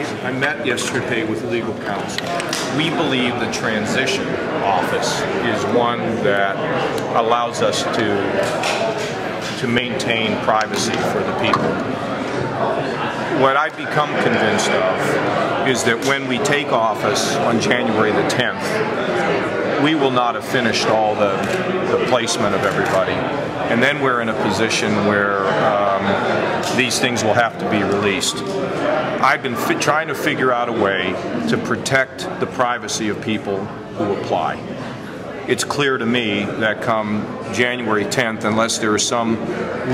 I met yesterday with legal counsel. We believe the transition office is one that allows us to maintain privacy for the people. What I've become convinced of is that when we take office on January the 10th, we will not have finished all the placement of everybody. And then we're in a position where these things will have to be released. I've been trying to figure out a way to protect the privacy of people who apply. It's clear to me that come January 10th, unless there is some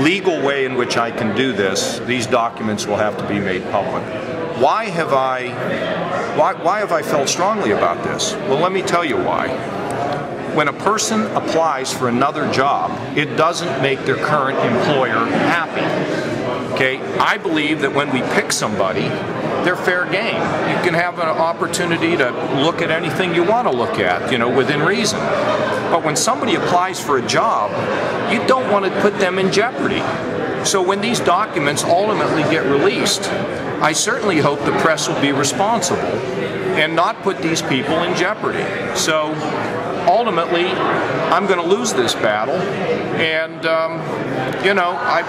legal way in which I can do this, these documents will have to be made public. Why have I felt strongly about this? Well, let me tell you why. When a person applies for another job, it doesn't make their current employer happy. Okay? I believe that when we pick somebody, they're fair game. You can have an opportunity to look at anything you want to look at, you know, within reason. But when somebody applies for a job, you don't want to put them in jeopardy. So when these documents ultimately get released, I certainly hope the press will be responsible and not put these people in jeopardy. So ultimately, I'm going to lose this battle, and you know, I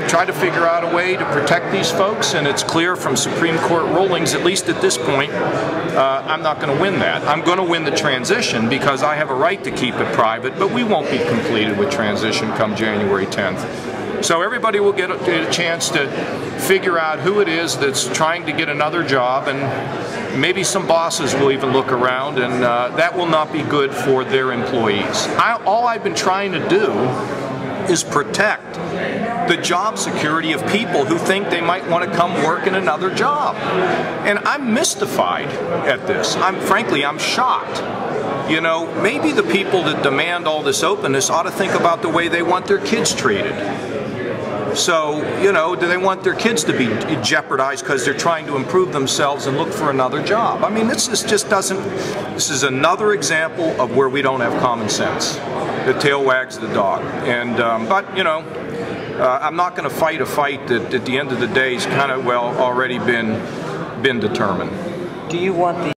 try to figure out a way to protect these folks, and it's clear from Supreme Court rulings, at least at this point, I'm not going to win that. I'm going to win the transition because I have a right to keep it private, but we won't be completed with transition come January 10th. So everybody will get a chance to figure out who it is that's trying to get another job, and maybe some bosses will even look around, and that will not be good for their employees. All I've been trying to do is protect the job security of people who think they might want to come work in another job. And I'm mystified at this. Frankly, I'm shocked. You know, maybe the people that demand all this openness ought to think about the way they want their kids treated. So, you know, do they want their kids to be jeopardized because they're trying to improve themselves and look for another job? I mean, this is another example of where we don't have common sense. The tail wags the dog. And, but, you know, I'm not going to fight a fight that at the end of the day has kind of, well, already been determined. Do you want the